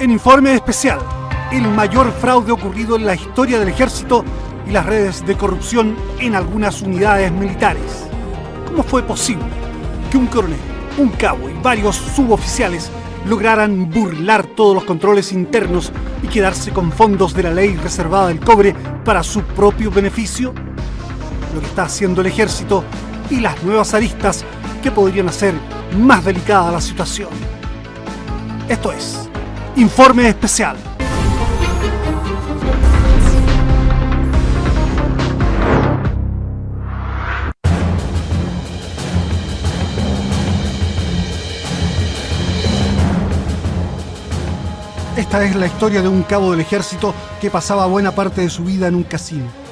En Informe Especial, el mayor fraude ocurrido en la historia del ejército y las redes de corrupción en algunas unidades militares. ¿Cómo fue posible que un coronel, un cabo y varios suboficiales lograran burlar todos los controles internos y quedarse con fondos de la ley reservada del cobre para su propio beneficio? Lo que está haciendo el ejército y las nuevas aristas que podrían hacer más delicada la situación. Esto es Informe Especial. Esta es la historia de un cabo del ejército que pasaba buena parte de su vida en un casino.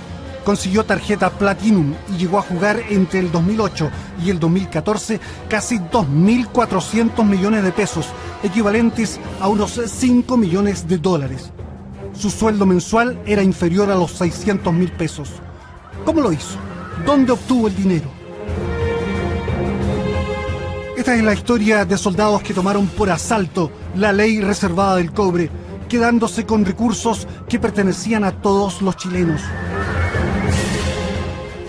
Consiguió tarjeta Platinum y llegó a jugar entre el 2008 y el 2014 casi 2.400 millones de pesos, equivalentes a unos 5 millones de dólares. Su sueldo mensual era inferior a los 600.000 pesos. ¿Cómo lo hizo? ¿Dónde obtuvo el dinero? Esta es la historia de soldados que tomaron por asalto la ley reservada del cobre, quedándose con recursos que pertenecían a todos los chilenos.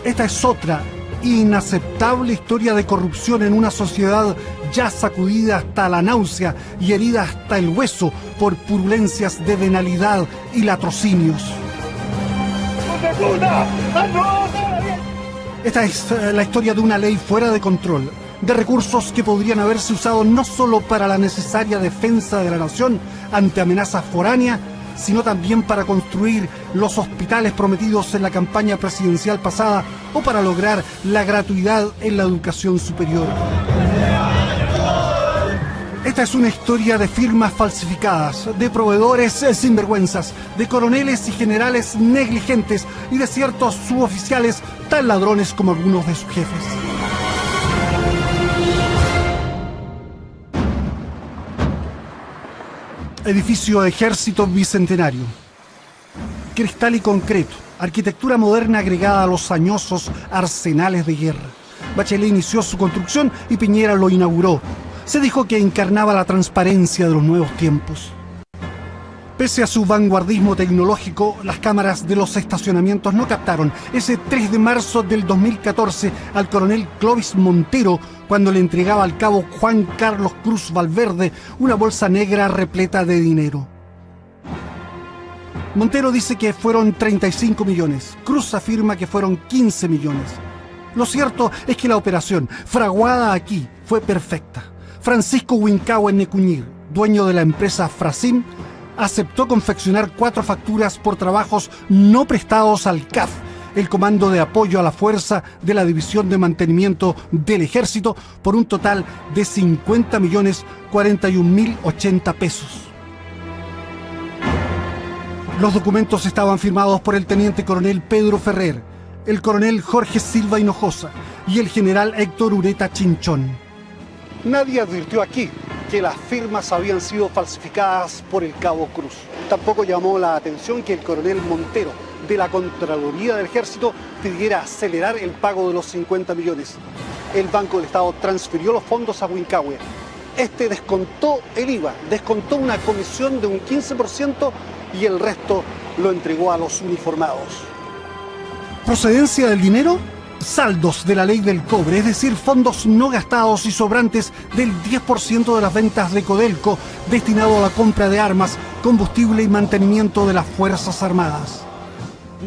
Esta es otra inaceptable historia de corrupción en una sociedad ya sacudida hasta la náusea y herida hasta el hueso por purulencias de venalidad y latrocinios. Esta es la historia de una ley fuera de control, de recursos que podrían haberse usado no solo para la necesaria defensa de la nación ante amenazas foráneas, sino también para construir los hospitales prometidos en la campaña presidencial pasada o para lograr la gratuidad en la educación superior. Esta es una historia de firmas falsificadas, de proveedores sinvergüenzas, de coroneles y generales negligentes y de ciertos suboficiales tan ladrones como algunos de sus jefes. Edificio Ejército Bicentenario. Cristal y concreto, arquitectura moderna agregada a los añosos arsenales de guerra. Bachelet inició su construcción y Piñera lo inauguró. Se dijo que encarnaba la transparencia de los nuevos tiempos. Pese a su vanguardismo tecnológico, las cámaras de los estacionamientos no captaron ese 3 de marzo del 2014 al coronel Clovis Montero cuando le entregaba al cabo Juan Carlos Cruz Valverde una bolsa negra repleta de dinero. Montero dice que fueron 35 millones. Cruz afirma que fueron 15 millones. Lo cierto es que la operación, fraguada aquí, fue perfecta. Francisco Huincahue Necuñir, dueño de la empresa Frasim, aceptó confeccionar 4 facturas por trabajos no prestados al CAF, el Comando de Apoyo a la Fuerza de la División de Mantenimiento del Ejército, por un total de 50.041.080 pesos. Los documentos estaban firmados por el teniente coronel Pedro Ferrer, el coronel Jorge Silva Hinojosa y el general Héctor Ureta Chinchón. Nadie advirtió aquí que las firmas habían sido falsificadas por el cabo Cruz. Tampoco llamó la atención que el coronel Montero, de la Contraloría del Ejército, pidiera acelerar el pago de los 50 millones. El Banco del Estado transfirió los fondos a Huincahue. Este descontó el IVA, descontó una comisión de un 15% y el resto lo entregó a los uniformados. ¿Procedencia del dinero? Saldos de la ley del cobre, es decir, fondos no gastados y sobrantes del 10% de las ventas de Codelco destinado a la compra de armas, combustible y mantenimiento de las Fuerzas Armadas.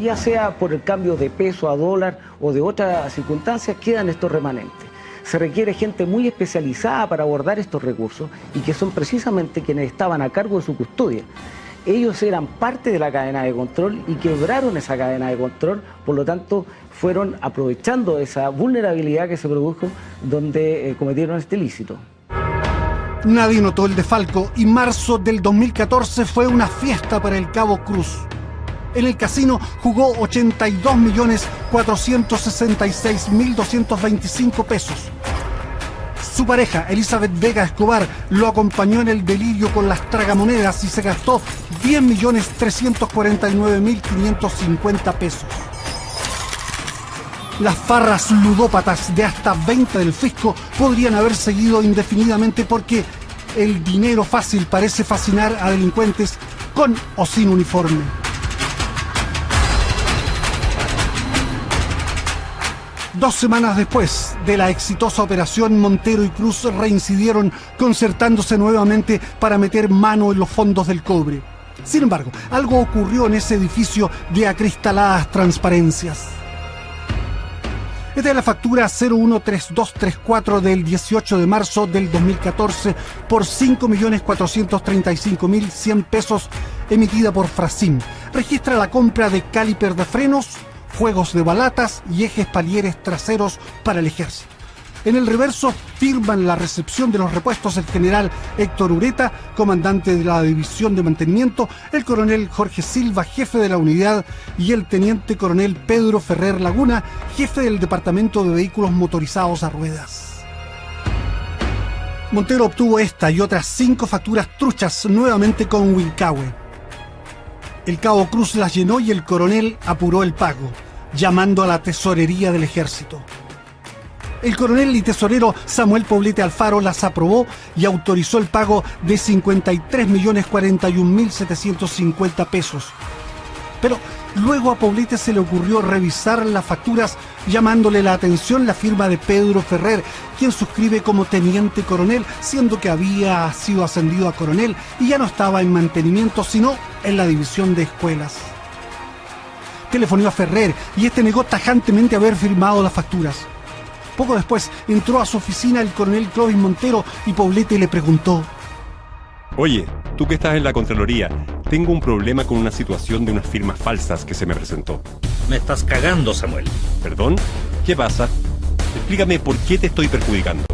Ya sea por el cambio de peso a dólar o de otras circunstancias, quedan estos remanentes. Se requiere gente muy especializada para abordar estos recursos y que son precisamente quienes estaban a cargo de su custodia. Ellos eran parte de la cadena de control y quebraron esa cadena de control, por lo tanto fueron aprovechando esa vulnerabilidad que se produjo donde cometieron este ilícito. Nadie notó el desfalco y marzo del 2014 fue una fiesta para el cabo Cruz. En el casino jugó 82.466.225 pesos. Su pareja, Elizabeth Vega Escobar, lo acompañó en el delirio con las tragamonedas y se gastó 10.349.550 pesos. Las farras ludópatas de hasta 20 del fisco podrían haber seguido indefinidamente porque el dinero fácil parece fascinar a delincuentes con o sin uniforme. Dos semanas después de la exitosa operación, Montero y Cruz reincidieron concertándose nuevamente para meter mano en los fondos del cobre. Sin embargo, algo ocurrió en ese edificio de acristaladas transparencias. Esta es la factura 013234 del 18 de marzo del 2014 por 5.435.100 pesos emitida por Frasim. Registra la compra de caliper de frenos, juegos de balatas y ejes palieres traseros para el ejército. En el reverso firman la recepción de los repuestos el general Héctor Ureta, comandante de la división de mantenimiento, el coronel Jorge Silva, jefe de la unidad, y el teniente coronel Pedro Ferrer Laguna, jefe del departamento de vehículos motorizados a ruedas. Montero obtuvo esta y otras 5 facturas truchas nuevamente con Wilcahue. El cabo Cruz las llenó y el coronel apuró el pago, llamando a la tesorería del ejército. El coronel y tesorero Samuel Poblete Alfaro las aprobó y autorizó el pago de 53.041.750 pesos. Pero luego a Poblete se le ocurrió revisar las facturas, llamándole la atención la firma de Pedro Ferrer, quien suscribe como teniente coronel, siendo que había sido ascendido a coronel y ya no estaba en mantenimiento, sino en la división de escuelas. Telefonió a Ferrer y este negó tajantemente haber firmado las facturas. Poco después entró a su oficina el coronel Clovis Montero y Poblete le preguntó: Oye, tú que estás en la Contraloría, tengo un problema con una situación de unas firmas falsas que se me presentó. Me estás cagando, Samuel. ¿Perdón? ¿Qué pasa? Explícame por qué te estoy perjudicando.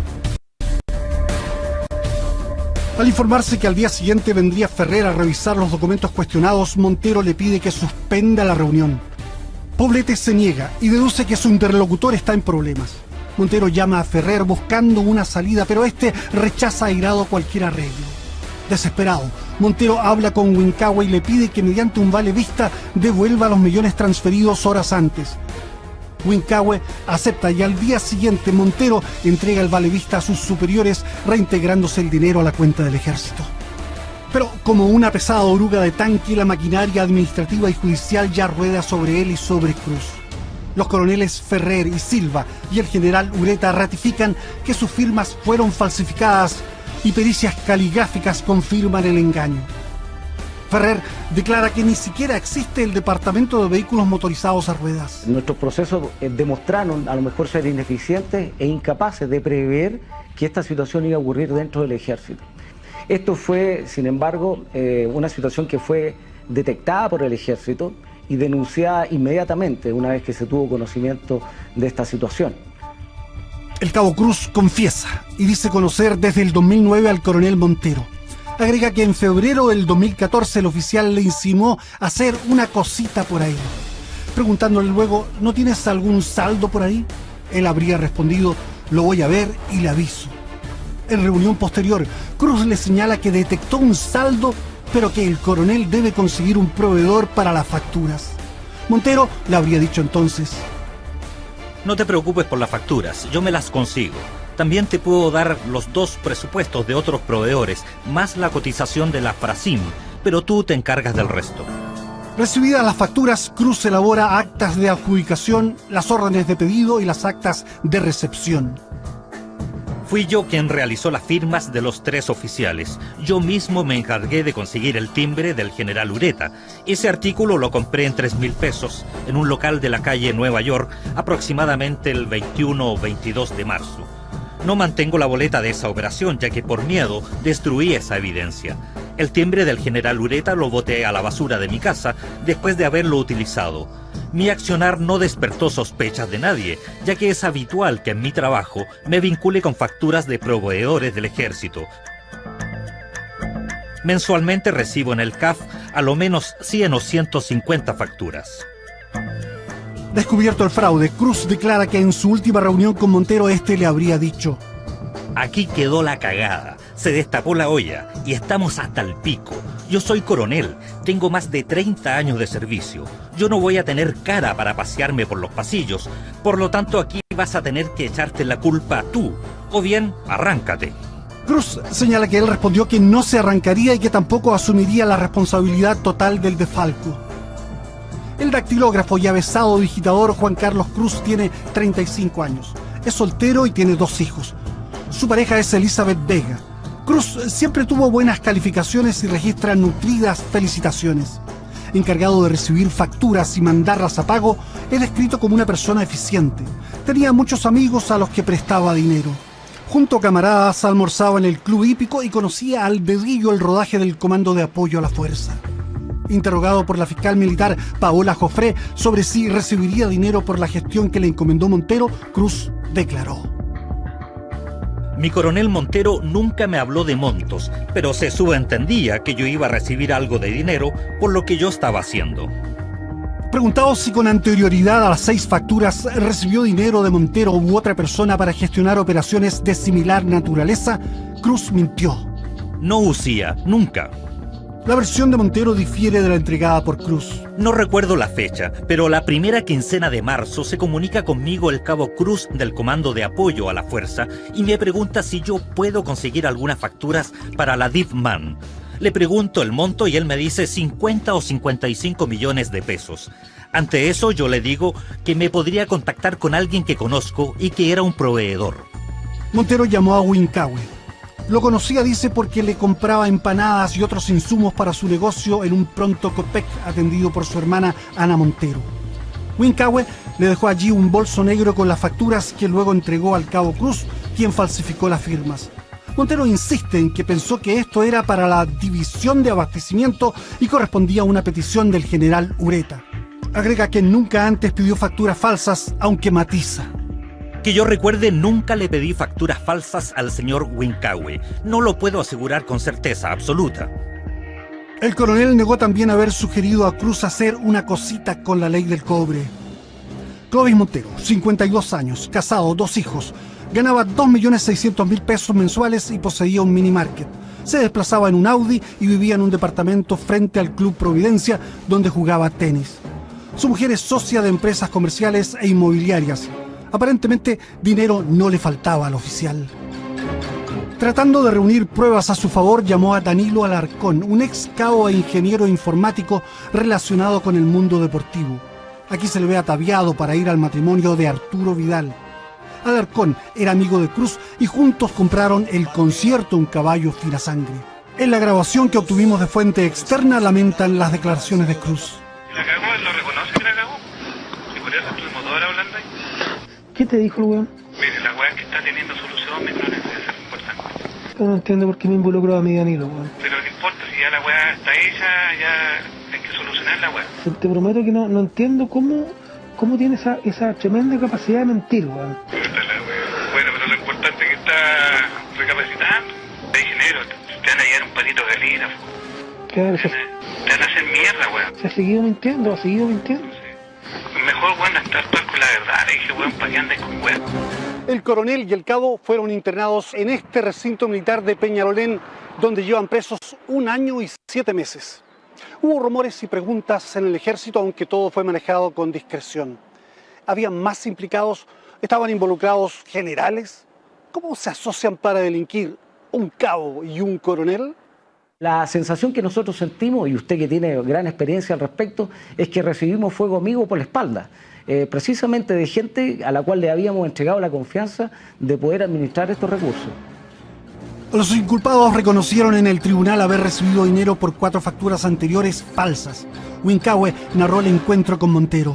Al informarse que al día siguiente vendría Ferrer a revisar los documentos cuestionados, Montero le pide que suspenda la reunión. Poblete se niega y deduce que su interlocutor está en problemas. Montero llama a Ferrer buscando una salida, pero este rechaza airado cualquier arreglo. Desesperado, Montero habla con Wilcahue y le pide que mediante un vale vista devuelva los millones transferidos horas antes. Wilcahue acepta y al día siguiente Montero entrega el vale vista a sus superiores, reintegrándose el dinero a la cuenta del ejército. Pero como una pesada oruga de tanque, la maquinaria administrativa y judicial ya rueda sobre él y sobre Cruz. Los coroneles Ferrer y Silva y el general Ureta ratifican que sus firmas fueron falsificadas y pericias caligráficas confirman el engaño. Ferrer declara que ni siquiera existe el departamento de vehículos motorizados a ruedas. Nuestros procesos demostraron a lo mejor ser ineficientes e incapaces de prever que esta situación iba a ocurrir dentro del ejército. Esto fue, sin embargo, una situación que fue detectada por el ejército y denunciada inmediatamente una vez que se tuvo conocimiento de esta situación. El cabo Cruz confiesa y dice conocer desde el 2009 al coronel Montero. Agrega que en febrero del 2014 el oficial le insinuó hacer una cosita por ahí. Preguntándole luego, ¿no tienes algún saldo por ahí? Él habría respondido, lo voy a ver y le aviso. En reunión posterior, Cruz le señala que detectó un saldo, pero que el coronel debe conseguir un proveedor para las facturas. Montero le habría dicho entonces: No te preocupes por las facturas, yo me las consigo. También te puedo dar los 2 presupuestos de otros proveedores, más la cotización de la Frasim, pero tú te encargas del resto. Recibidas las facturas, Cruz elabora actas de adjudicación, las órdenes de pedido y las actas de recepción. Fui yo quien realizó las firmas de los 3 oficiales. Yo mismo me encargué de conseguir el timbre del general Ureta. Ese artículo lo compré en 3.000 pesos en un local de la calle Nueva York, aproximadamente el 21 o 22 de marzo. No mantengo la boleta de esa operación, ya que por miedo destruí esa evidencia. El timbre del general Ureta lo boté a la basura de mi casa después de haberlo utilizado. Mi accionar no despertó sospechas de nadie, ya que es habitual que en mi trabajo me vincule con facturas de proveedores del ejército. Mensualmente recibo en el CAF a lo menos 100 o 150 facturas. Descubierto el fraude, Cruz declara que en su última reunión con Montero este le habría dicho: Aquí quedó la cagada, se destapó la olla y estamos hasta el pico. Yo soy coronel, tengo más de 30 años de servicio. Yo no voy a tener cara para pasearme por los pasillos, por lo tanto aquí vas a tener que echarte la culpa tú, o bien arráncate. Cruz señala que él respondió que no se arrancaría y que tampoco asumiría la responsabilidad total del desfalco. El dactilógrafo y avesado digitador Juan Carlos Cruz tiene 35 años. Es soltero y tiene 2 hijos. Su pareja es Elizabeth Vega. Cruz siempre tuvo buenas calificaciones y registra nutridas felicitaciones. Encargado de recibir facturas y mandarlas a pago, es descrito como una persona eficiente. Tenía muchos amigos a los que prestaba dinero. Junto a camaradas almorzaba en el club hípico y conocía al dedillo el rodaje del Comando de Apoyo a la Fuerza. Interrogado por la fiscal militar Paola Jofré sobre si recibiría dinero por la gestión que le encomendó Montero, Cruz declaró: Mi coronel Montero nunca me habló de montos, pero se subentendía que yo iba a recibir algo de dinero por lo que yo estaba haciendo. Preguntado si con anterioridad a las 6 facturas recibió dinero de Montero u otra persona para gestionar operaciones de similar naturaleza, Cruz mintió. No usía, nunca. La versión de Montero difiere de la entregada por Cruz. No recuerdo la fecha, pero la primera quincena de marzo se comunica conmigo el cabo Cruz del Comando de Apoyo a la Fuerza y me pregunta si yo puedo conseguir algunas facturas para la DIVMAN. Le pregunto el monto y él me dice 50 o 55 millones de pesos. Ante eso yo le digo que me podría contactar con alguien que conozco y que era un proveedor. Montero llamó a Huincahue. Lo conocía, dice, porque le compraba empanadas y otros insumos para su negocio en un Pronto Copec atendido por su hermana Ana Montero. Huincahue le dejó allí un bolso negro con las facturas que luego entregó al cabo Cruz, quien falsificó las firmas. Montero insiste en que pensó que esto era para la división de abastecimiento y correspondía a una petición del general Ureta. Agrega que nunca antes pidió facturas falsas, aunque matiza: Que yo recuerde, nunca le pedí facturas falsas al señor Huincahue. No lo puedo asegurar con certeza absoluta. El coronel negó también haber sugerido a Cruz hacer una cosita con la ley del cobre. Clovis Montero, 52 años, casado, 2 hijos, ganaba 2.600.000 pesos mensuales y poseía un mini market. Se desplazaba en un Audi y vivía en un departamento frente al Club Providencia, donde jugaba tenis. Su mujer es socia de empresas comerciales e inmobiliarias. Aparentemente, dinero no le faltaba al oficial. Tratando de reunir pruebas a su favor, llamó a Danilo Alarcón, un ex cabo e ingeniero informático relacionado con el mundo deportivo. Aquí se le ve ataviado para ir al matrimonio de Arturo Vidal. Alarcón era amigo de Cruz y juntos compraron el concierto Un caballo fina sangre. En la grabación que obtuvimos de fuente externa lamentan las declaraciones de Cruz. La cagó, él lo reconoce que la cagó. Y por eso estuvimos 2 horas hablando ahí. ¿Qué te dijo el weón? Mire, la weá que está teniendo solución, me parece ser importante. Yo no entiendo por qué me involucró a mí, Danilo, weón. Pero no importa, si ya la weá está hecha, ya hay que solucionar la weá. Te prometo que no entiendo cómo tiene esa tremenda capacidad de mentir, weón. Bueno, pero lo importante es que está recapacitando. Hay dinero, te van a llevar un patito de galina. Claro, Te van a hacer mierda, weón. se ha seguido mintiendo. Mejor, weón, actuar con la verdad. Le dije, weón, para que andes con weón. El coronel y el cabo fueron internados en este recinto militar de Peñalolén, donde llevan presos 1 año y 7 meses. Hubo rumores y preguntas en el ejército, aunque todo fue manejado con discreción. ¿Había más implicados? ¿Estaban involucrados generales? ¿Cómo se asocian para delinquir un cabo y un coronel? La sensación que nosotros sentimos, y usted que tiene gran experiencia al respecto, es que recibimos fuego amigo por la espalda, precisamente de gente a la cual le habíamos entregado la confianza de poder administrar estos recursos. Los inculpados reconocieron en el tribunal haber recibido dinero por 4 facturas anteriores falsas. Huincahue narró el encuentro con Montero.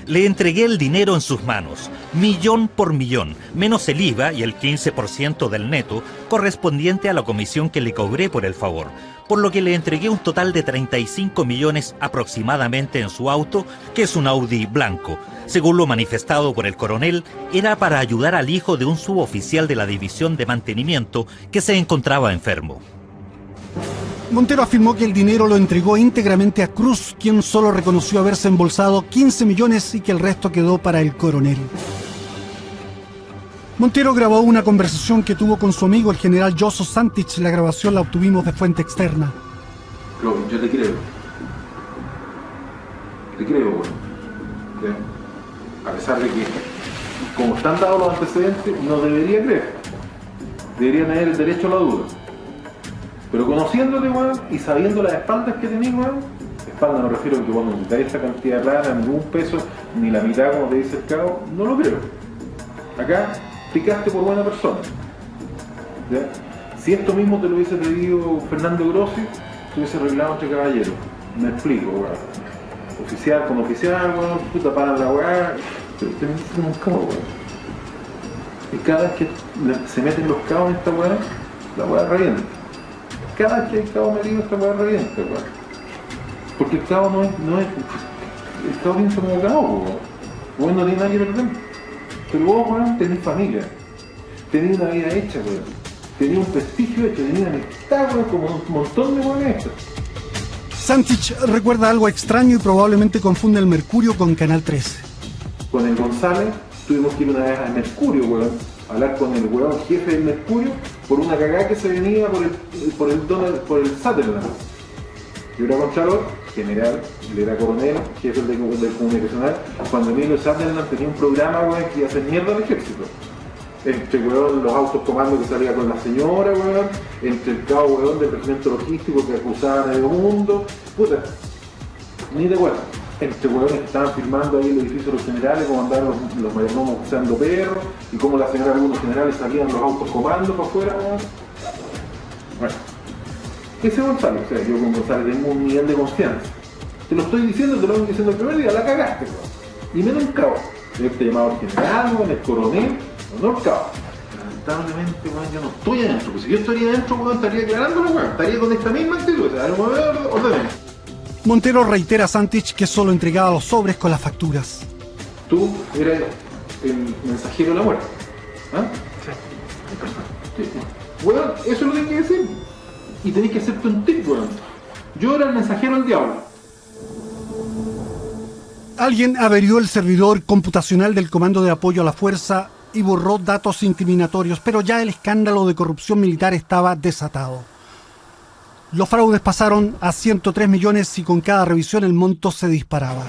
Le entregué el dinero en sus manos, millón por millón, menos el IVA y el 15% del neto correspondiente a la comisión que le cobré por el favor, por lo que le entregué un total de 35 millones aproximadamente en su auto, que es un Audi blanco. Según lo manifestado por el coronel, era para ayudar al hijo de un suboficial de la División de Mantenimiento que se encontraba enfermo. Montero afirmó que el dinero lo entregó íntegramente a Cruz, quien solo reconoció haberse embolsado 15 millones y que el resto quedó para el coronel. Montero grabó una conversación que tuvo con su amigo el general Joso Santich. La grabación la obtuvimos de fuente externa. Yo te creo. Te creo, bueno. A pesar de que, como están dados los antecedentes, no debería creer. deberían tener el derecho a la duda. Pero conociéndote, weón, y sabiendo las espaldas que tenés, weón, espalda me refiero a que vos no necesitáis esa cantidad de plata, ni un peso, ni la mitad como te dice el cabo, no lo creo. Acá picaste por buena persona. ¿Ya? Si esto mismo te lo hubiese pedido Fernando Grossi, se hubiese arreglado entre caballeros. Me explico, weón. Oficial con oficial, weón, puta, paran la weá, pero te metes en un cabo, weón. Y cada vez que se meten los cabos en esta weá, la weá revienta. Cada vez que hay cabo metido, esta weá revienta, weón. Porque el cabo no es el cabo piensa como cabo, weón. Weón no tiene nada que perder. Pero vos, weón, tenés familia, tenés una vida hecha, weón. Tenés un prestigio hecho, tenés una amistad, weón, como un montón de weón hechos. Santich recuerda algo extraño y probablemente confunde el Mercurio con Canal 13. Con el González tuvimos que ir una vez al Mercurio, weón, a hablar con el weón jefe del Mercurio por una cagada que se venía por el Sutherland. Yo era Contralor, general, él era coronel, jefe del comunicacional, cuando Emilio Sutherland tenía un programa, weón, que iba a hacer mierda al ejército. Entre, weón, los autos comandos que salía con la señora, weón, entre el cabo, weón, del regimiento logístico que acusaba a medio mundo, puta, ni te acuerdas. Entre, weón, que estaban filmando ahí el edificio de los generales, como andaban los mayordomos usando perros, y como la señora, algunos generales salían los autos comandos para afuera, weón. Bueno, ese González, o sea, yo con González tengo un nivel de confianza. Te lo estoy diciendo, te lo estoy diciendo el primer día, la cagaste, weón. Y menos un cabo. Yo te llamaba el general, weón, el coronel. No, cabrón. Lamentablemente, weón, yo no estoy adentro, porque si yo estaría adentro, weón, estaría aclarándolo, weón, estaría con esta misma actitud, o sea, orden. Montero reitera a Santich que solo entregaba los sobres con las facturas. Tú eras el mensajero de la muerte, ¿ah? Sí. Weón, eso es lo que hay que decir. Y tenéis que hacerte un tip, weón. Yo era el mensajero del diablo. Alguien averió el servidor computacional del Comando de Apoyo a la Fuerza y borró datos incriminatorios, pero ya el escándalo de corrupción militar estaba desatado. Los fraudes pasaron a 103 millones y con cada revisión el monto se disparaba.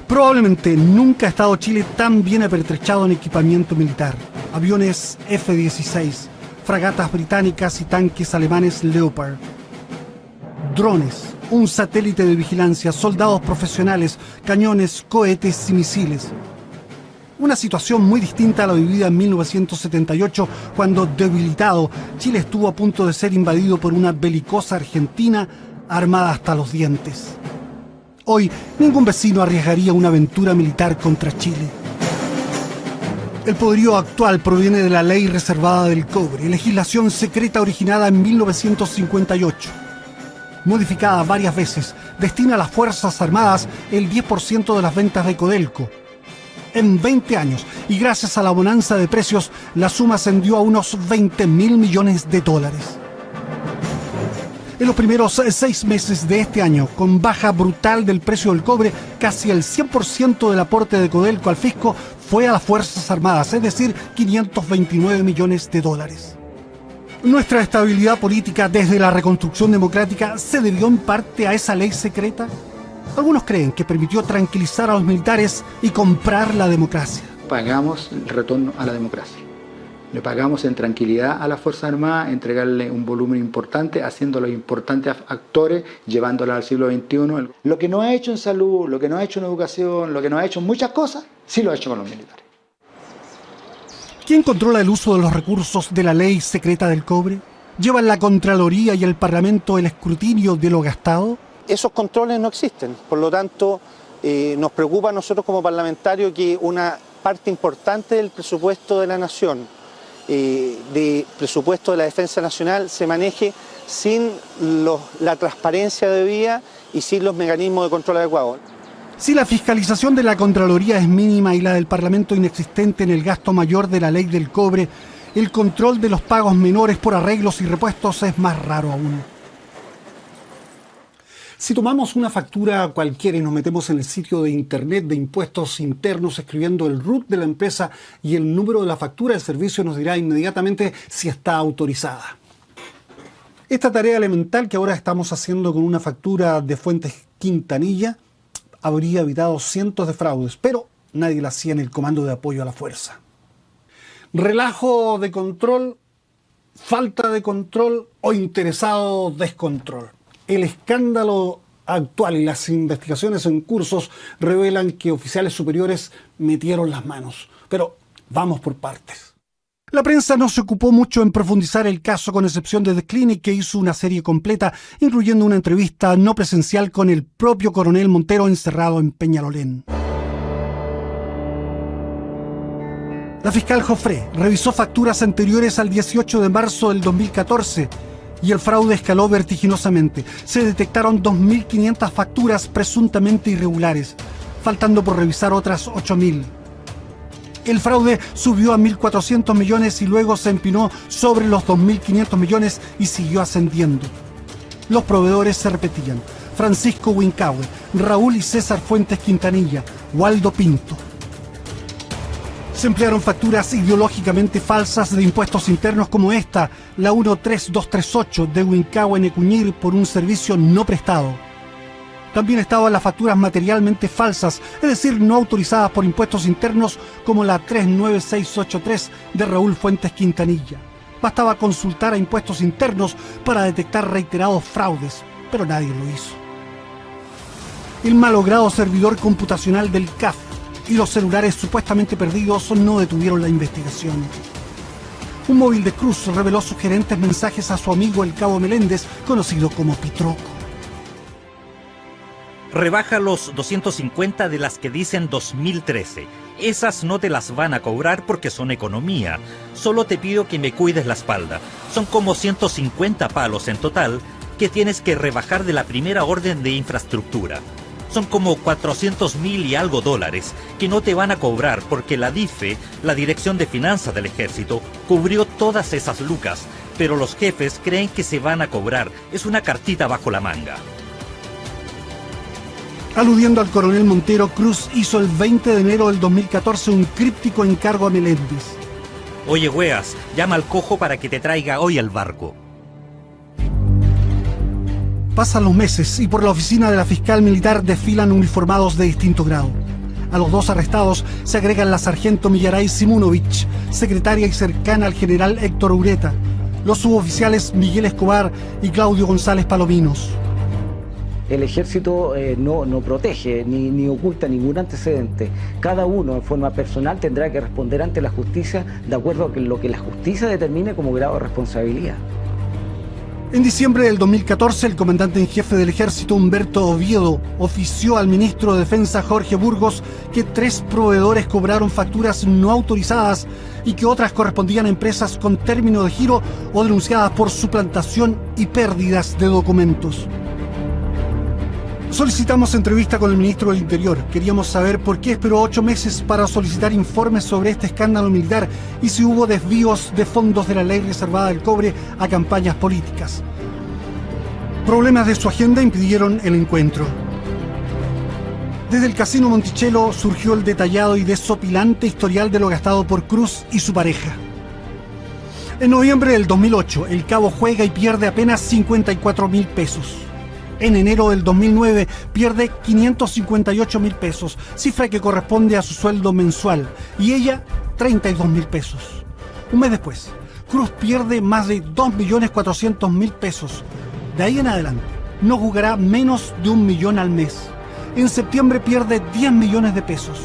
Probablemente nunca ha estado Chile tan bien apertrechado en equipamiento militar. Aviones F-16, fragatas británicas y tanques alemanes Leopard. Drones, un satélite de vigilancia, soldados profesionales, cañones, cohetes y misiles. Una situación muy distinta a la vivida en 1978, cuando, debilitado, Chile estuvo a punto de ser invadido por una belicosa Argentina armada hasta los dientes. Hoy, ningún vecino arriesgaría una aventura militar contra Chile. El poderío actual proviene de la Ley Reservada del Cobre, legislación secreta originada en 1958. Modificada varias veces, destina a las Fuerzas Armadas el 10% de las ventas de Codelco. En 20 años, y gracias a la bonanza de precios, la suma ascendió a unos 20.000 millones de dólares. En los primeros 6 meses de este año, con baja brutal del precio del cobre, casi el 100% del aporte de Codelco al fisco fue a las Fuerzas Armadas, es decir, 529 millones de dólares. ¿Nuestra estabilidad política desde la reconstrucción democrática se debió en parte a esa ley secreta? Algunos creen que permitió tranquilizar a los militares y comprar la democracia. Pagamos el retorno a la democracia. Le pagamos en tranquilidad a las Fuerzas Armadas, entregarle un volumen importante, haciéndolo importantes actores, llevándola al siglo XXI. Lo que no ha hecho en salud, lo que no ha hecho en educación, lo que no ha hecho en muchas cosas, sí lo ha hecho con los militares. ¿Quién controla el uso de los recursos de la ley secreta del cobre? ¿Llevan la Contraloría y el Parlamento el escrutinio de lo gastado? Esos controles no existen, por lo tanto nos preocupa a nosotros como parlamentarios que una parte importante del presupuesto de la nación, de presupuesto de la defensa nacional, se maneje sin la transparencia debida y sin los mecanismos de control adecuados. Si la fiscalización de la Contraloría es mínima y la del Parlamento inexistente en el gasto mayor de la ley del cobre, el control de los pagos menores por arreglos y repuestos es más raro aún. Si tomamos una factura cualquiera y nos metemos en el sitio de internet de impuestos internos escribiendo el RUT de la empresa y el número de la factura, el servicio nos dirá inmediatamente si está autorizada. Esta tarea elemental que ahora estamos haciendo con una factura de Fuentes Quintanilla habría evitado cientos de fraudes, pero nadie la hacía en el Comando de Apoyo a la Fuerza. Relajo de control, falta de control o interesado descontrol. El escándalo actual y las investigaciones en cursos revelan que oficiales superiores metieron las manos. Pero vamos por partes. La prensa no se ocupó mucho en profundizar el caso, con excepción de The Clinic, que hizo una serie completa, incluyendo una entrevista no presencial con el propio coronel Montero encerrado en Peñalolén. La fiscal Joffre revisó facturas anteriores al 18 de marzo del 2014 y el fraude escaló vertiginosamente. Se detectaron 2.500 facturas presuntamente irregulares, faltando por revisar otras 8.000. El fraude subió a 1.400 millones y luego se empinó sobre los 2.500 millones y siguió ascendiendo. Los proveedores se repetían: Francisco Wincahue, Raúl y César Fuentes Quintanilla, Waldo Pinto. Se emplearon facturas ideológicamente falsas de impuestos internos como esta, la 13238 de Wincahue Necuñir, por un servicio no prestado. También estaban las facturas materialmente falsas, es decir, no autorizadas por impuestos internos, como la 39683 de Raúl Fuentes Quintanilla. Bastaba consultar a impuestos internos para detectar reiterados fraudes, pero nadie lo hizo. El malogrado servidor computacional del CAF y los celulares supuestamente perdidos no detuvieron la investigación. Un móvil de Cruz reveló sugerentes mensajes a su amigo el cabo Meléndez, conocido como Pitroco. Rebaja los 250 de las que dicen 2013. Esas no te las van a cobrar porque son economía. Solo te pido que me cuides la espalda. Son como 150 palos en total que tienes que rebajar de la primera orden de infraestructura. Son como 400.000 y algo dólares que no te van a cobrar porque la DIFE, la Dirección de Finanzas del Ejército, cubrió todas esas lucas, pero los jefes creen que se van a cobrar. Es una cartita bajo la manga. Aludiendo al coronel Montero, Cruz hizo el 20 de enero del 2014 un críptico encargo a Meléndez. Oye, weas, llama al cojo para que te traiga hoy el barco. Pasan los meses y por la oficina de la fiscal militar desfilan uniformados de distinto grado. A los dos arrestados se agregan la sargento Millaray Simunovich, secretaria y cercana al general Héctor Ureta, los suboficiales Miguel Escobar y Claudio González Palominos. El ejército no protege ni oculta ningún antecedente. Cada uno en forma personal tendrá que responder ante la justicia de acuerdo a lo que la justicia determine como grado de responsabilidad. En diciembre del 2014, el comandante en jefe del ejército, Humberto Oviedo, ofició al ministro de Defensa, Jorge Burgos, que 3 proveedores cobraron facturas no autorizadas y que otras correspondían a empresas con término de giro o denunciadas por suplantación y pérdidas de documentos. Solicitamos entrevista con el ministro del Interior. Queríamos saber por qué esperó 8 meses para solicitar informes sobre este escándalo militar y si hubo desvíos de fondos de la ley reservada del cobre a campañas políticas. Problemas de su agenda impidieron el encuentro. Desde el Casino Monticello surgió el detallado y desopilante historial de lo gastado por Cruz y su pareja. En noviembre del 2008, el cabo juega y pierde apenas 54.000 pesos. En enero del 2009 pierde 558.000 pesos, cifra que corresponde a su sueldo mensual, y ella 32.000 pesos. Un mes después, Cruz pierde más de 2.400.000 pesos. De ahí en adelante, no jugará menos de 1 millón al mes. En septiembre pierde 10 millones de pesos.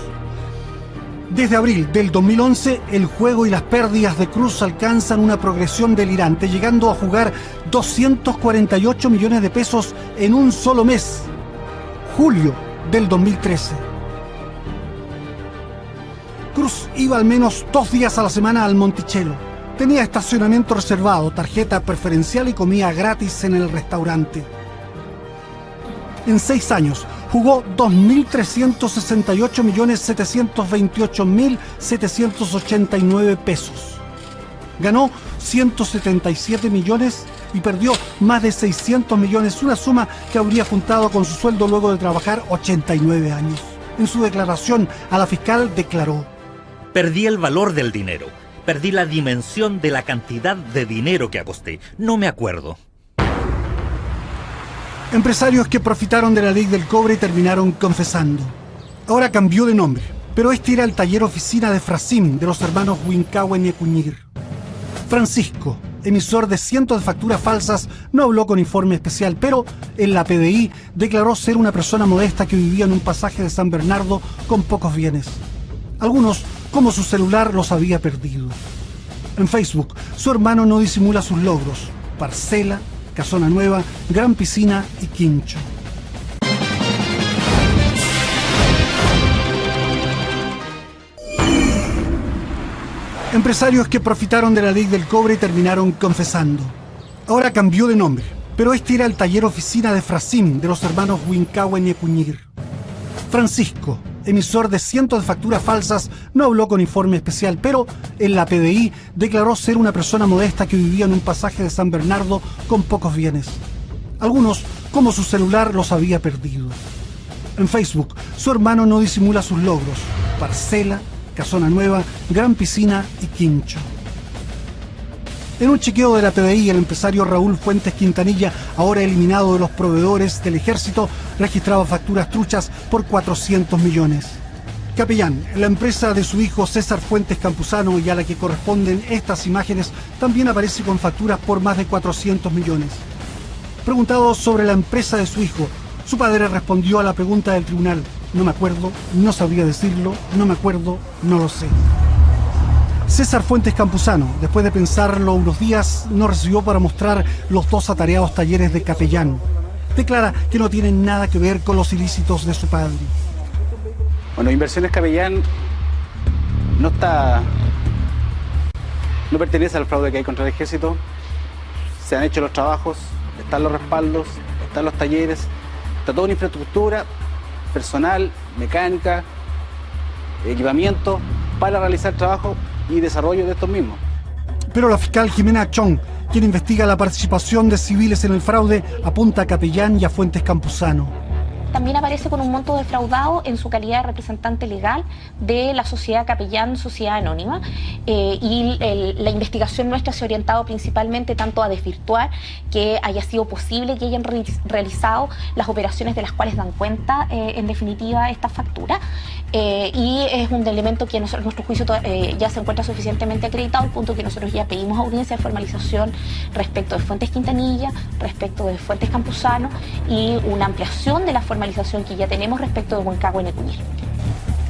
Desde abril del 2011, el juego y las pérdidas de Cruz alcanzan una progresión delirante, llegando a jugar 248 millones de pesos en un solo mes, julio del 2013. Cruz iba al menos 2 días a la semana al Monticello. Tenía estacionamiento reservado, tarjeta preferencial y comida gratis en el restaurante. En 6 años, jugó 2.328.728.789 pesos. Ganó 177 millones y perdió más de 600 millones, una suma que habría juntado con su sueldo luego de trabajar 89 años. En su declaración a la fiscal declaró: Perdí el valor del dinero. Perdí la dimensión de la cantidad de dinero que aposté. No me acuerdo. Empresarios que profitaron de la ley del cobre terminaron confesando. Ahora cambió de nombre, pero este era el taller oficina de Frasim de los hermanos Huincahue Ñecuñir. Francisco, emisor de cientos de facturas falsas, no habló con informe especial, pero en la PDI declaró ser una persona modesta que vivía en un pasaje de San Bernardo con pocos bienes. Algunos, como su celular, los había perdido. En Facebook, su hermano no disimula sus logros: parcela, casona nueva, gran piscina y quincho. Empresarios que profitaron de la ley del cobre terminaron confesando. Ahora cambió de nombre, pero este era el taller oficina de Frasim de los hermanos Huincahue Ñecuñir. Francisco, emisor de cientos de facturas falsas, no habló con informe especial, pero en la PDI declaró ser una persona modesta que vivía en un pasaje de San Bernardo con pocos bienes. Algunos, como su celular, los había perdido. En Facebook, su hermano no disimula sus logros: parcela, casona nueva, gran piscina y quincho. En un chequeo de la PDI, el empresario Raúl Fuentes Quintanilla, ahora eliminado de los proveedores del ejército, registraba facturas truchas por 400 millones. Capellán, la empresa de su hijo César Fuentes Campuzano y a la que corresponden estas imágenes, también aparece con facturas por más de 400 millones. Preguntado sobre la empresa de su hijo, su padre respondió a la pregunta del tribunal: no me acuerdo, no sabría decirlo, no me acuerdo, no lo sé. César Fuentes Campuzano, después de pensarlo unos días, no recibió para mostrar los 2 atareados talleres de Capellán. Declara que no tienen nada que ver con los ilícitos de su padre. Bueno, Inversiones Capellán no pertenece al fraude que hay contra el ejército. Se han hecho los trabajos, están los respaldos, están los talleres, está toda una infraestructura, personal, mecánica, equipamiento para realizar trabajo y desarrollo de estos mismos. Pero la fiscal Jimena Chong, quien investiga la participación de civiles en el fraude, apunta a Capellán y a Fuentes Campuzano. También aparece con un monto defraudado en su calidad de representante legal de la sociedad Capellán, sociedad anónima, la investigación nuestra se ha orientado principalmente tanto a desvirtuar que haya sido posible que hayan realizado las operaciones de las cuales dan cuenta en definitiva esta factura, y es un elemento que nuestro juicio ya se encuentra suficientemente acreditado, al punto que nosotros ya pedimos audiencia de formalización respecto de Fuentes Quintanilla, respecto de Fuentes Campuzano y una ampliación de la formalización que ya tenemos respecto de Huincahue Ñecuñir.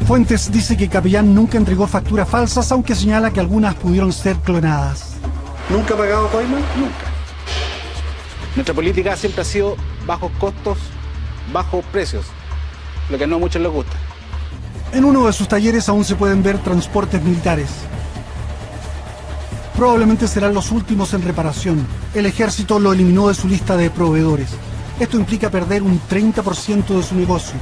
Fuentes dice que Capellán nunca entregó facturas falsas, aunque señala que algunas pudieron ser clonadas. ¿Nunca ha pagado coima? Nunca. Nuestra política siempre ha sido bajos costos, bajos precios, lo que no a muchos les gusta. En uno de sus talleres aún se pueden ver transportes militares. Probablemente serán los últimos en reparación. El ejército lo eliminó de su lista de proveedores. Esto implica perder un 30% de su negocio.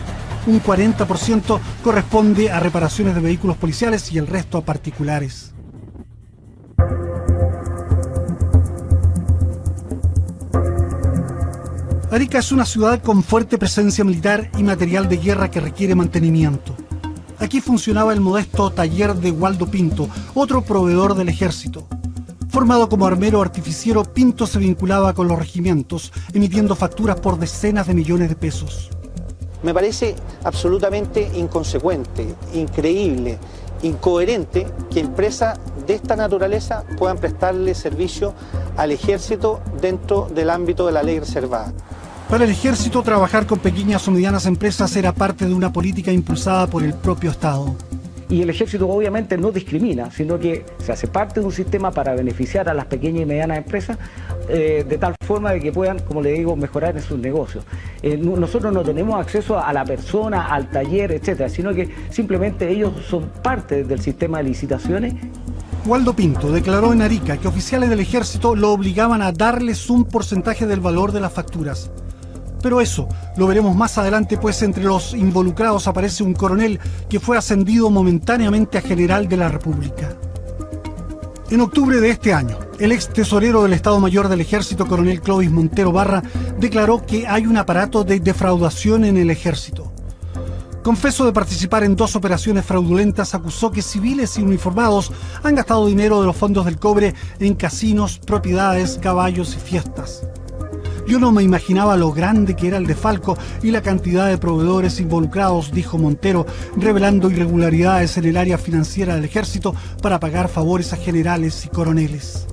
Un 40% corresponde a reparaciones de vehículos policiales y el resto a particulares. Arica es una ciudad con fuerte presencia militar y material de guerra que requiere mantenimiento. Aquí funcionaba el modesto taller de Waldo Pinto, otro proveedor del ejército. Formado como armero artificiero, Pinto se vinculaba con los regimientos, emitiendo facturas por decenas de millones de pesos. Me parece absolutamente inconsecuente, increíble, incoherente que empresas de esta naturaleza puedan prestarle servicio al ejército dentro del ámbito de la ley reservada. Para el ejército, trabajar con pequeñas o medianas empresas era parte de una política impulsada por el propio Estado. Y el ejército obviamente no discrimina, sino que se hace parte de un sistema para beneficiar a las pequeñas y medianas empresas de tal forma de que puedan, como le digo, mejorar en sus negocios. Nosotros no tenemos acceso a la persona, al taller, etcétera, sino que simplemente ellos son parte del sistema de licitaciones. Waldo Pinto declaró en Arica que oficiales del ejército lo obligaban a darles un porcentaje del valor de las facturas. Pero eso lo veremos más adelante, pues entre los involucrados aparece un coronel que fue ascendido momentáneamente a general de la República. En octubre de este año, el ex tesorero del Estado Mayor del Ejército, coronel Clovis Montero Barra, declaró que hay un aparato de defraudación en el ejército. Confeso de participar en 2 operaciones fraudulentas, acusó que civiles y uniformados han gastado dinero de los fondos del cobre en casinos, propiedades, caballos y fiestas. Yo no me imaginaba lo grande que era el desfalco y la cantidad de proveedores involucrados, dijo Montero, revelando irregularidades en el área financiera del ejército para pagar favores a generales y coroneles.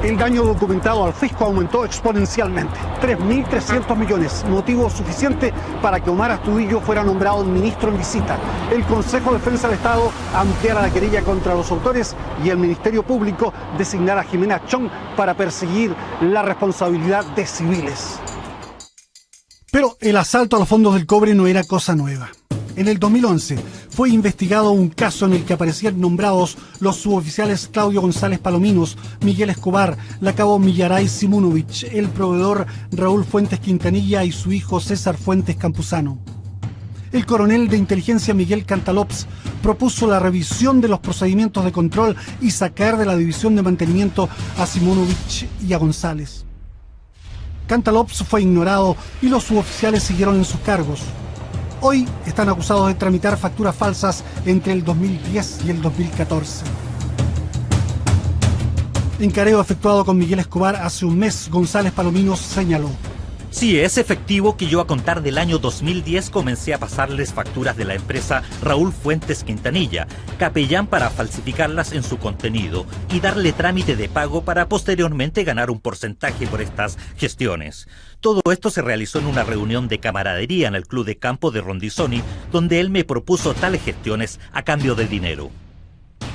El daño documentado al fisco aumentó exponencialmente. 3.300 millones, motivo suficiente para que Omar Astudillo fuera nombrado ministro en visita. El Consejo de Defensa del Estado ampliara la querella contra los autores y el Ministerio Público designara a Jimena Chong para perseguir la responsabilidad de civiles. Pero el asalto a los fondos del cobre no era cosa nueva. En el 2011 fue investigado un caso en el que aparecían nombrados los suboficiales Claudio González Palominos, Miguel Escobar, la cabo Millaray Simunovich, el proveedor Raúl Fuentes Quintanilla y su hijo César Fuentes Campuzano. El coronel de inteligencia Miguel Cantalops propuso la revisión de los procedimientos de control y sacar de la división de mantenimiento a Simunovich y a González. Cantalops fue ignorado y los suboficiales siguieron en sus cargos. Hoy están acusados de tramitar facturas falsas entre el 2010 y el 2014. En careo efectuado con Miguel Escobar hace un mes, González Palominos señaló: Sí, es efectivo que yo a contar del año 2010 comencé a pasarles facturas de la empresa Raúl Fuentes Quintanilla, capellán para falsificarlas en su contenido y darle trámite de pago para posteriormente ganar un porcentaje por estas gestiones. Todo esto se realizó en una reunión de camaradería en el Club de Campo de Rondizoni, donde él me propuso tales gestiones a cambio de dinero.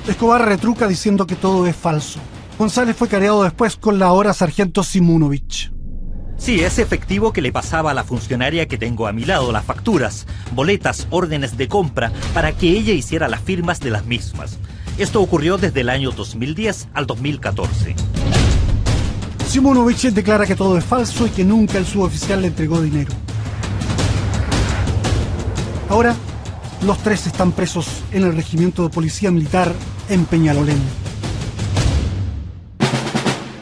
Escobar retruca diciendo que todo es falso. González fue careado después con la ahora sargento Simunovich. Sí, es efectivo que le pasaba a la funcionaria que tengo a mi lado las facturas, boletas, órdenes de compra, para que ella hiciera las firmas de las mismas. Esto ocurrió desde el año 2010 al 2014. Simunovich declara que todo es falso y que nunca el suboficial le entregó dinero. Ahora, los tres están presos en el regimiento de policía militar en Peñalolén.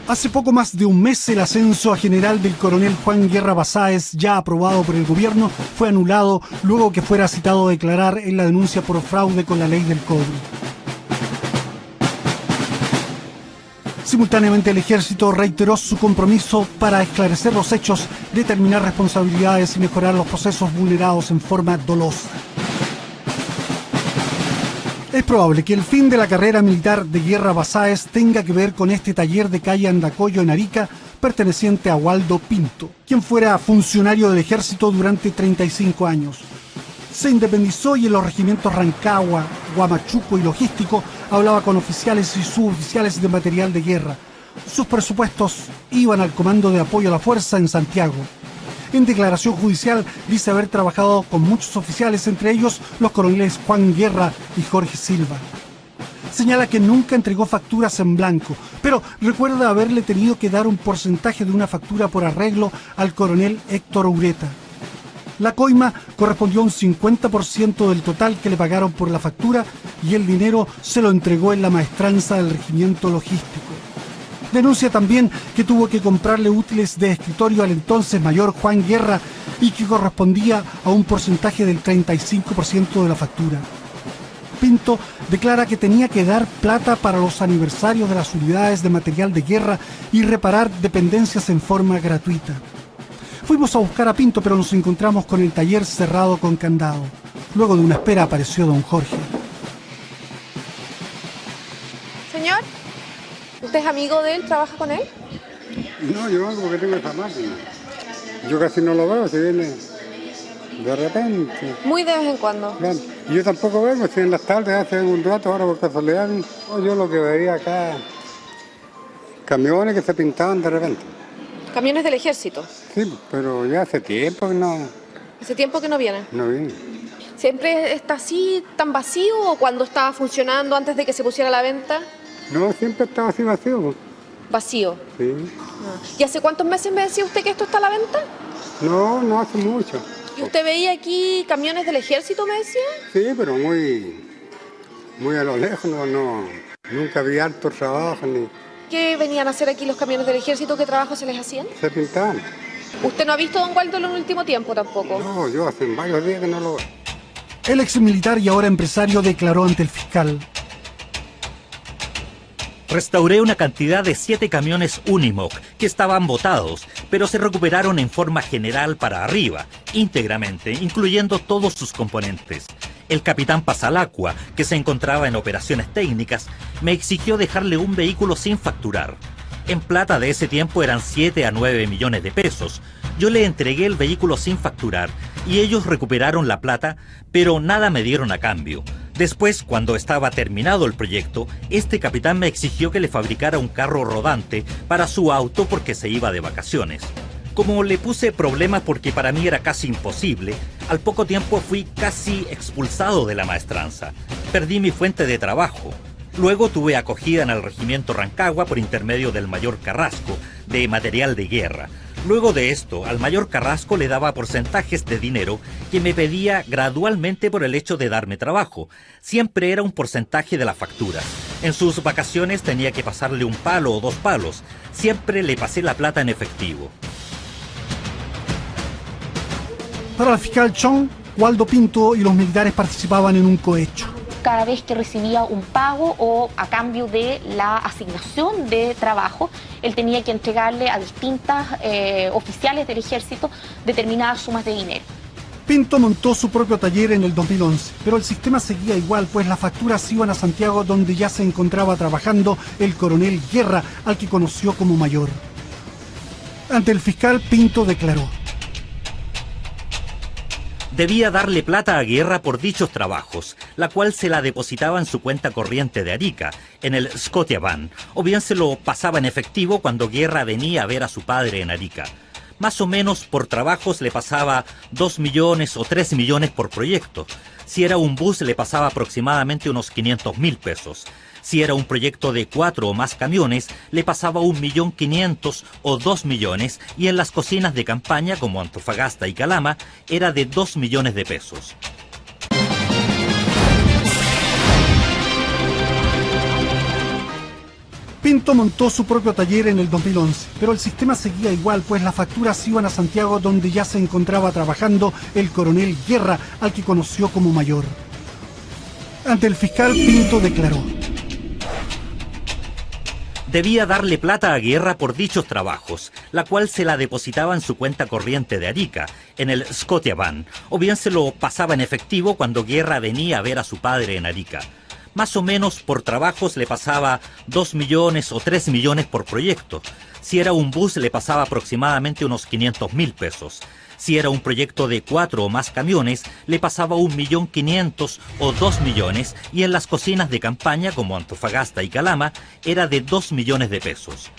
Hace poco más de un mes el ascenso a general del coronel Juan Guerra Basáez, ya aprobado por el gobierno, fue anulado luego que fuera citado a declarar en la denuncia por fraude con la ley del cobre. Simultáneamente el ejército reiteró su compromiso para esclarecer los hechos, determinar responsabilidades y mejorar los procesos vulnerados en forma dolosa. Es probable que el fin de la carrera militar de Guerra Basáez tenga que ver con este taller de calle Andacollo en Arica, perteneciente a Waldo Pinto, quien fuera funcionario del ejército durante 35 años. Se independizó y en los regimientos Rancagua, Huamachuco y Logístico hablaba con oficiales y suboficiales de material de guerra. Sus presupuestos iban al Comando de Apoyo a la Fuerza en Santiago. En declaración judicial dice haber trabajado con muchos oficiales, entre ellos los coroneles Juan Guerra y Jorge Silva. Señala que nunca entregó facturas en blanco, pero recuerda haberle tenido que dar un porcentaje de una factura por arreglo al coronel Héctor Ureta. La coima correspondió a un 50% del total que le pagaron por la factura y el dinero se lo entregó en la maestranza del regimiento logístico. Denuncia también que tuvo que comprarle útiles de escritorio al entonces mayor Juan Guerra y que correspondía a un porcentaje del 35% de la factura. Pinto declara que tenía que dar plata para los aniversarios de las unidades de material de guerra y reparar dependencias en forma gratuita. Fuimos a buscar a Pinto, pero nos encontramos con el taller cerrado con candado. Luego de una espera apareció don Jorge. Señor, ¿usted es amigo de él? ¿Trabaja con él? No, yo vengo porque tengo esta máquina. Yo casi no lo veo, si viene de repente. Muy de vez en cuando. Claro. Yo tampoco vengo, estoy en las tardes, hace un rato, ahora por casualidad. Yo lo que veía acá, camiones que se pintaban de repente. ¿Camiones del ejército? Sí, pero ya hace tiempo que no. ¿Hace tiempo que no vienen? No viene. ¿Siempre está así, tan vacío, o cuando estaba funcionando antes de que se pusiera a la venta? No, siempre estaba así vacío. Vacío. Sí. ¿Y hace cuántos meses me decía usted que esto está a la venta? No, no hace mucho. ¿Y usted veía aquí camiones del ejército, me decía? Sí, pero muy a lo lejos, no. Nunca vi harto trabajo ni. ¿Qué venían a hacer aquí los camiones del ejército? ¿Qué trabajo se les hacían? Se pintaban. ¿Usted no ha visto a don Waldo en el último tiempo tampoco? No, yo hace varios días que no lo veo. El ex militar y ahora empresario declaró ante el fiscal: Restauré una cantidad de 7 camiones Unimog que estaban botados, pero se recuperaron en forma general para arriba, íntegramente, incluyendo todos sus componentes. El capitán Pasalacqua, que se encontraba en operaciones técnicas, me exigió dejarle un vehículo sin facturar. En plata de ese tiempo eran 7 a 9 millones de pesos. Yo le entregué el vehículo sin facturar y ellos recuperaron la plata, pero nada me dieron a cambio. Después, cuando estaba terminado el proyecto, este capitán me exigió que le fabricara un carro rodante para su auto porque se iba de vacaciones. Como le puse problemas porque para mí era casi imposible, al poco tiempo fui casi expulsado de la maestranza. Perdí mi fuente de trabajo. Luego tuve acogida en el regimiento Rancagua por intermedio del mayor Carrasco, de material de guerra. Luego de esto, al mayor Carrasco le daba porcentajes de dinero que me pedía gradualmente por el hecho de darme trabajo. Siempre era un porcentaje de la factura. En sus vacaciones tenía que pasarle un palo o 2 palos. Siempre le pasé la plata en efectivo. Para el fiscal Chong, Waldo Pinto y los militares participaban en un cohecho. Cada vez que recibía un pago o a cambio de la asignación de trabajo, él tenía que entregarle a distintas oficiales del ejército determinadas sumas de dinero. Pinto montó su propio taller en el 2011, pero el sistema seguía igual, pues las facturas iban a Santiago, donde ya se encontraba trabajando el coronel Guerra, al que conoció como mayor. Ante el fiscal, Pinto declaró: debía darle plata a Guerra por dichos trabajos, la cual se la depositaba en su cuenta corriente de Arica, en el Scotiabank, o bien se lo pasaba en efectivo cuando Guerra venía a ver a su padre en Arica. Más o menos por trabajos le pasaba 2 millones o 3 millones por proyecto. Si era un bus le pasaba aproximadamente unos 500.000 pesos. Si era un proyecto de 4 o más camiones, le pasaba 1.500.000 o 2 millones, y en las cocinas de campaña, como Antofagasta y Calama, era de 2 millones de pesos. Pinto montó su propio taller en el 2011, pero el sistema seguía igual, pues las facturas iban a Santiago, donde ya se encontraba trabajando el coronel Guerra, al que conoció como mayor. Ante el fiscal, Pinto declaró: debía darle plata a Guerra por dichos trabajos, la cual se la depositaba en su cuenta corriente de Arica, en el Scotiabank, o bien se lo pasaba en efectivo cuando Guerra venía a ver a su padre en Arica. Más o menos por trabajos le pasaba 2 millones o 3 millones por proyecto. Si era un bus le pasaba aproximadamente unos 500.000 pesos. Si era un proyecto de 4 o más camiones, le pasaba 1.500.000 o 2 millones, y en las cocinas de campaña, como Antofagasta y Calama, era de 2 millones de pesos.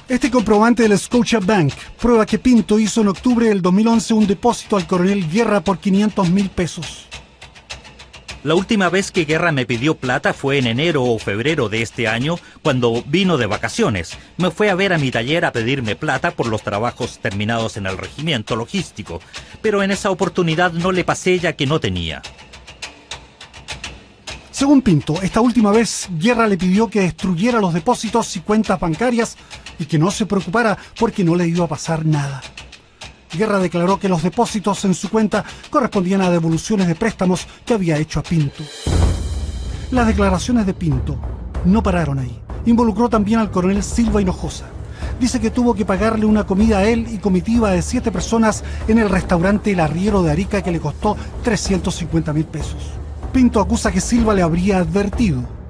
Este comprobante del Scotiabank prueba que Pinto hizo en octubre del 2011 un depósito al coronel Guerra por 500.000 pesos. La última vez que Guerra me pidió plata fue en enero o febrero de este año, cuando vino de vacaciones. Me fue a ver a mi taller a pedirme plata por los trabajos terminados en el regimiento logístico, pero en esa oportunidad no le pasé ya que no tenía. Según Pinto, esta última vez Guerra le pidió que destruyera los depósitos y cuentas bancarias y que no se preocupara porque no le iba a pasar nada. Guerra declaró que los depósitos en su cuenta correspondían a devoluciones de préstamos que había hecho a Pinto. Las declaraciones de Pinto no pararon ahí. Involucró también al coronel Silva Hinojosa. Dice que tuvo que pagarle una comida a él y comitiva de 7 personas en el restaurante El Arriero de Arica, que le costó 350.000 pesos. Pinto acusa que Silva le habría advertido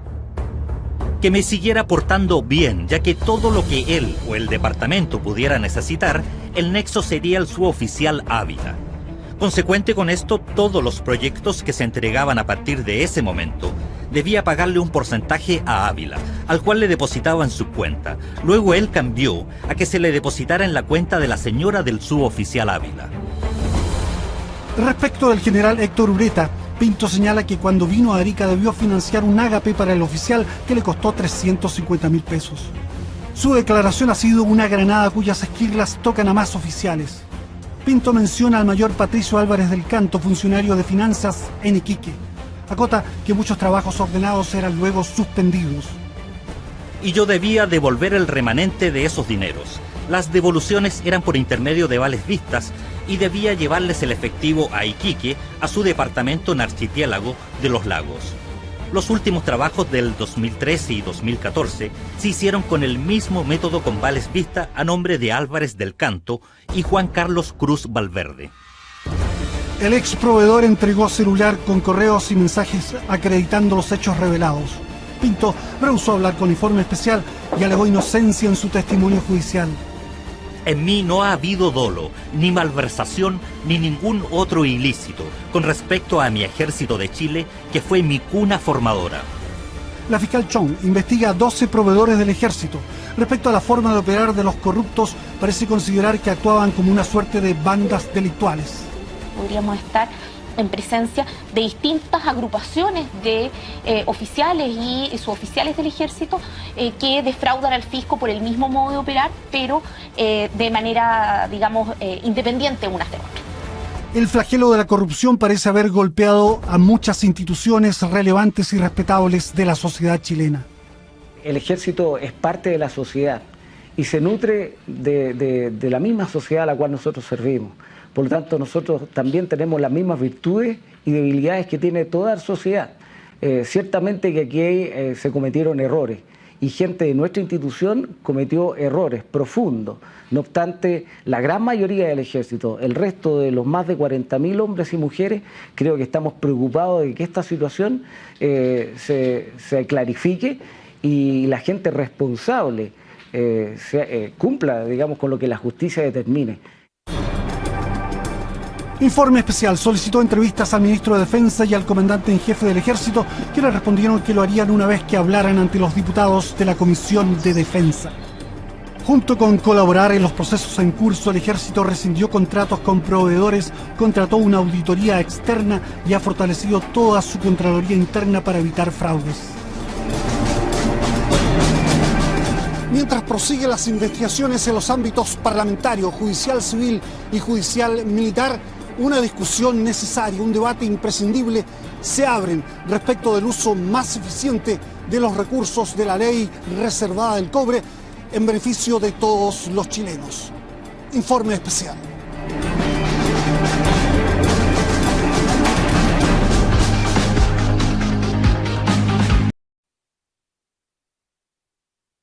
que me siguiera portando bien, ya que todo lo que él o el departamento pudiera necesitar, el nexo sería el suboficial Ávila. Consecuente con esto, todos los proyectos que se entregaban a partir de ese momento, debía pagarle un porcentaje a Ávila, al cual le depositaba en su cuenta. Luego él cambió a que se le depositara en la cuenta de la señora del suboficial Ávila. Respecto del general Héctor Ureta, Pinto señala que cuando vino a Arica debió financiar un ágape para el oficial que le costó 350.000 pesos. Su declaración ha sido una granada cuyas esquirlas tocan a más oficiales. Pinto menciona al mayor Patricio Álvarez del Canto, funcionario de finanzas en Iquique. Acota que muchos trabajos ordenados eran luego suspendidos. Y yo debía devolver el remanente de esos dineros. Las devoluciones eran por intermedio de vales vistas y debía llevarles el efectivo a Iquique, a su departamento en Archipiélago de los Lagos. Los últimos trabajos del 2013 y 2014 se hicieron con el mismo método con vales vista a nombre de Álvarez del Canto y Juan Carlos Cruz Valverde. El ex proveedor entregó celular con correos y mensajes acreditando los hechos revelados. Pinto rehusó hablar con Informe Especial y alegó inocencia en su testimonio judicial. En mí no ha habido dolo, ni malversación, ni ningún otro ilícito con respecto a mi Ejército de Chile, que fue mi cuna formadora. La fiscal Chong investiga a 12 proveedores del Ejército. Respecto a la forma de operar de los corruptos, parece considerar que actuaban como una suerte de bandas delictuales. Podríamos estar en presencia de distintas agrupaciones de oficiales y suboficiales del Ejército que defraudan al fisco por el mismo modo de operar, pero de manera, digamos, independiente unas de otras. El flagelo de la corrupción parece haber golpeado a muchas instituciones relevantes y respetables de la sociedad chilena. El Ejército es parte de la sociedad y se nutre de la misma sociedad a la cual nosotros servimos. Por lo tanto, nosotros también tenemos las mismas virtudes y debilidades que tiene toda la sociedad. Ciertamente que aquí se cometieron errores y gente de nuestra institución cometió errores profundos. No obstante, la gran mayoría del Ejército, el resto de los más de 40.000 hombres y mujeres, creo que estamos preocupados de que esta situación se clarifique y la gente responsable cumpla, digamos, con lo que la justicia determine. Informe Especial solicitó entrevistas al ministro de Defensa y al comandante en jefe del Ejército, quienes respondieron que lo harían una vez que hablaran ante los diputados de la Comisión de Defensa. Junto con colaborar en los procesos en curso, el Ejército rescindió contratos con proveedores, contrató una auditoría externa y ha fortalecido toda su Contraloría interna para evitar fraudes. Mientras prosiguen las investigaciones en los ámbitos parlamentario, judicial civil y judicial militar, una discusión necesaria, un debate imprescindible se abren respecto del uso más eficiente de los recursos de la ley reservada del cobre en beneficio de todos los chilenos. Informe Especial.